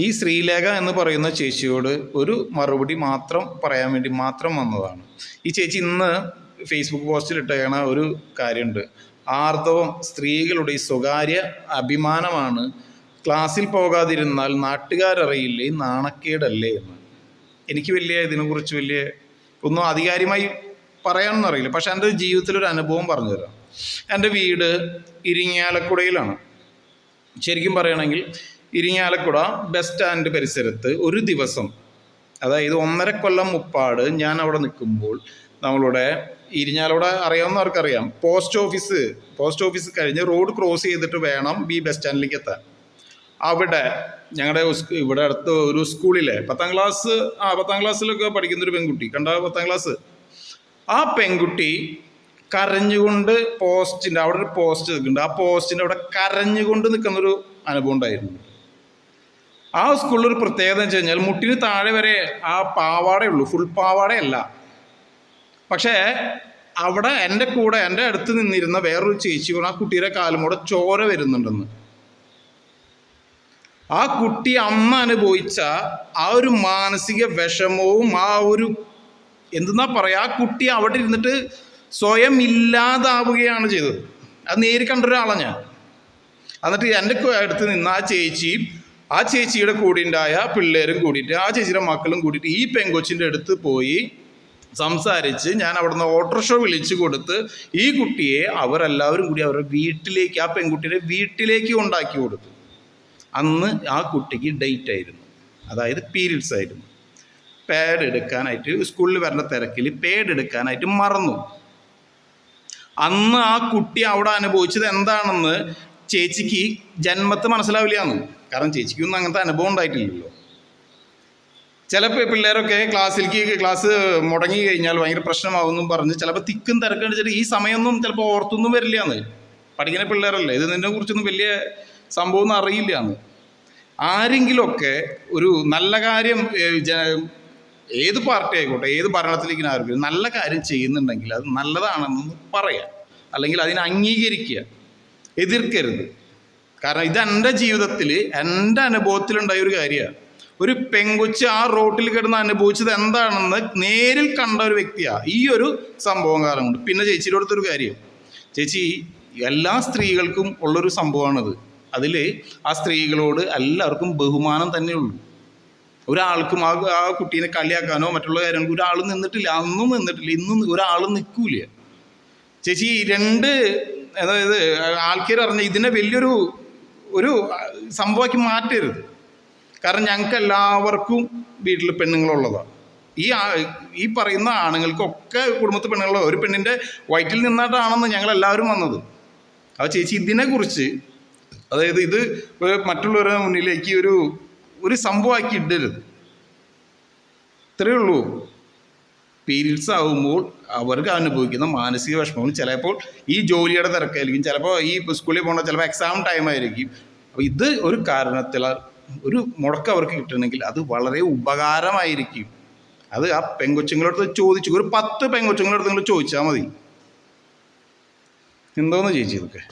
ഈ ശ്രീലേഖ എന്ന് പറയുന്ന ചേച്ചിയോട് ഒരു മറുപടി മാത്രം പറയാൻ വേണ്ടി മാത്രം വന്നതാണ്. ഈ ചേച്ചി ഇന്ന് ഫേസ്ബുക്ക് പോസ്റ്റിൽ ഇട്ടേക്കണ ഒരു കാര്യമുണ്ട്. ആർത്തവം സ്ത്രീകളുടെ സ്വകാര്യ അഭിമാനമാണ്, ക്ലാസ്സിൽ പോകാതിരുന്നാൽ നാട്ടുകാരറിയില്ലേ, നാണക്കേടല്ലേ എന്ന്. എനിക്ക് ഇതിനെക്കുറിച്ച് വലിയ ഒന്നും ആധികാരികമായി പറയാനൊന്നും അറിയില്ല. പക്ഷെ എൻ്റെ ജീവിതത്തിലൊരു അനുഭവം പറഞ്ഞു തരാം. എൻ്റെ വീട് ഇരിങ്ങാലക്കുടയിലാണ്. ശരിക്കും പറയുകയാണെങ്കിൽ ഇരിങ്ങാലക്കുട ബസ് സ്റ്റാൻഡ് പരിസരത്ത് ഒരു ദിവസം, അതായത് 1.5 കൊല്ലം മുപ്പാട് ഞാൻ അവിടെ നിൽക്കുമ്പോൾ, നമ്മളുടെ ഇരിങ്ങാലക്കുട അറിയാവുന്നവർക്കറിയാം, പോസ്റ്റ് ഓഫീസ് കഴിഞ്ഞ് റോഡ് ക്രോസ് ചെയ്തിട്ട് വേണം ഈ ബസ് സ്റ്റാൻഡിലേക്ക് എത്താൻ. അവിടെ ഞങ്ങളുടെ ഇവിടെ അടുത്ത് ഒരു സ്കൂളിലെ 10ാം ക്ലാസ്സിലൊക്കെ പഠിക്കുന്നൊരു പെൺകുട്ടി, 10ാം ക്ലാസ്, ആ പെൺകുട്ടി കരഞ്ഞുകൊണ്ട് അവിടെ ഒരു പോസ്റ്റ് നിൽക്കുന്നുണ്ട്, ആ പോസ്റ്റിൻ്റെ അവിടെ കരഞ്ഞുകൊണ്ട് നിൽക്കുന്നൊരു അനുഭവം ഉണ്ടായിരുന്നു. ആ സ്കൂളിലൊരു പ്രത്യേകത എന്ന് വെച്ച് കഴിഞ്ഞാൽ മുട്ടിന് താഴെ വരെ ആ പാവാടയുള്ളൂ, ഫുൾ പാവാടയല്ല. പക്ഷേ അവിടെ എൻ്റെ അടുത്ത് നിന്നിരുന്ന വേറൊരു ചേച്ചി ആ കുട്ടിയുടെ കാലുമൂടെ ചോര വരുന്നുണ്ടെന്ന്. ആ കുട്ടി അമ്മ അനുഭവിച്ച ആ ഒരു മാനസിക വിഷമവും ആ ഒരു എന്തെന്നാ പറയുക, ആ കുട്ടി അവിടെ ഇരുന്നിട്ട് സ്വയം ഇല്ലാതാവുകയാണ് ചെയ്തത്. അത് നേരി കണ്ടൊരാളാണ് ഞാൻ. എന്നിട്ട് എൻ്റെ അടുത്ത് നിന്ന് ആ ചേച്ചിയുടെ കൂടെ ഉണ്ടായ പിള്ളേരും കൂടിയിട്ട്, ആ ചേച്ചിയുടെ മക്കളും കൂടിയിട്ട് ഈ പെങ്കൊച്ചിൻ്റെ അടുത്ത് പോയി സംസാരിച്ച് ഞാൻ അവിടുന്ന് ഓട്ടോറിക്ഷ വിളിച്ചു കൊടുത്ത് ഈ കുട്ടിയെ അവരെല്ലാവരും കൂടി അവരുടെ വീട്ടിലേക്ക്, ആ പെൺകുട്ടിയുടെ വീട്ടിലേക്ക് കൊണ്ടാക്കി കൊടുത്തു. അന്ന് ആ കുട്ടിക്ക് ഡേറ്റ് ആയിരുന്നു, അതായത് പീരീഡ്സ് ആയിരുന്നു. പാഡ് എടുക്കാനായിട്ട് സ്കൂളിൽ വരേണ്ട തിരക്കിൽ പാഡ് എടുക്കാനായിട്ട് മറന്നു. അന്ന് ആ കുട്ടി അവിടെ അനുഭവിച്ചത് എന്താണെന്ന് ചേച്ചിക്ക് ജന്മത്ത് മനസ്സിലാവില്ലാന്ന്. കാരണം ചേച്ചിക്കൊന്നും അങ്ങനത്തെ അനുഭവം ഉണ്ടായിട്ടില്ലല്ലോ. ചില പിള്ളേരൊക്കെ ക്ലാസ് മുടങ്ങി കഴിഞ്ഞാൽ ഭയങ്കര പ്രശ്നമാകുമെന്നും പറഞ്ഞ് ചിലപ്പോൾ തിക്കും തിരക്കടിച്ചിട്ട് ഈ സമയമൊന്നും ചിലപ്പോൾ ഓർത്തൊന്നും വരില്ലാന്ന്. പഠിക്കുന്ന പിള്ളേരല്ലേ, ഇതിനെ കുറിച്ചൊന്നും വലിയ സംഭവമൊന്നും അറിയില്ലാന്ന്. ആരെങ്കിലുമൊക്കെ ഒരു നല്ല കാര്യം, ഏത് പാർട്ടി ആയിക്കോട്ടെ, ഏത് ഭരണത്തിലേക്കും ആർക്കും നല്ല കാര്യം ചെയ്യുന്നുണ്ടെങ്കിൽ അത് നല്ലതാണെന്ന് പറയാം, അല്ലെങ്കിൽ അതിനെ അംഗീകരിക്കുക, എതിർക്കരുത്. കാരണം ഇത് എൻ്റെ ജീവിതത്തിൽ, എൻ്റെ അനുഭവത്തിലുണ്ടായ ഒരു കാര്യമാണ്. ഒരു പെങ്കൊച്ച് ആ റോട്ടിൽ കിടന്ന് അനുഭവിച്ചത് എന്താണെന്ന് നേരിൽ കണ്ട ഒരു വ്യക്തിയാണ് ഈ ഒരു സംഭവം കാരണം കൊണ്ട്. പിന്നെ ചേച്ചിയുടെ അടുത്തൊരു കാര്യം, ചേച്ചി എല്ലാ സ്ത്രീകൾക്കും ഉള്ളൊരു സംഭവമാണത്. അതിൽ ആ സ്ത്രീകളോട് എല്ലാവർക്കും ബഹുമാനം തന്നെയുള്ളൂ. ഒരാൾക്കും ആ കുട്ടീനെ കളിയാക്കാനോ മറ്റുള്ള കാര്യങ്ങൾക്ക് ഒരാളും നിന്നിട്ടില്ല, അന്നും നിന്നിട്ടില്ല, ഇന്നും ഒരാളും നിൽക്കൂല. ചേച്ചി അതായത് ആൾക്കാർ അറിഞ്ഞ ഇതിനെ വലിയൊരു സംഭവമാക്കി മാറ്റരുത്. കാരണം ഞങ്ങൾക്ക് എല്ലാവർക്കും വീട്ടിൽ പെണ്ണുങ്ങളുള്ളതാണ്. ഈ പറയുന്ന ആണുങ്ങൾക്കൊക്കെ കുടുംബത്തിൽ പെണ്ണുങ്ങളുള്ള ഒരു പെണ്ണിൻ്റെ വയറ്റിൽ നിന്നിട്ടാണെന്ന് ഞങ്ങളെല്ലാവരും വന്നത്. ആ ചേച്ചി ഇതിനെക്കുറിച്ച്, അതായത് ഇത് മറ്റുള്ളവരുടെ മുന്നിലേക്ക് ഒരു സംഭവമാക്കി ഇടരുത്. ഇത്രയേ ഉള്ളൂ. പീരീഡ്സ് ആകുമ്പോൾ അവർക്ക് അനുഭവിക്കുന്ന മാനസിക വിഷമവും, ചിലപ്പോൾ ഈ ജോലിയുടെ തിരക്കായിരിക്കും, ചിലപ്പോൾ ഈ സ്കൂളിൽ പോകേണ്ട, ചിലപ്പോൾ എക്സാം ടൈമായിരിക്കും. അപ്പോൾ ഇത് ഒരു കാരണത്തിൽ ഒരു മുടക്കം അവർക്ക് കിട്ടണമെങ്കിൽ അത് വളരെ ഉപകാരമായിരിക്കും. അത് ആ പെങ്കൊച്ചുങ്ങളടുത്ത് ചോദിച്ചു, ഒരു 10 പെങ്കൊച്ചുങ്ങളടുത്ത് നിങ്ങൾ ചോദിച്ചാൽ മതി. എന്തോന്ന് ചേച്ചി ഇതൊക്കെ.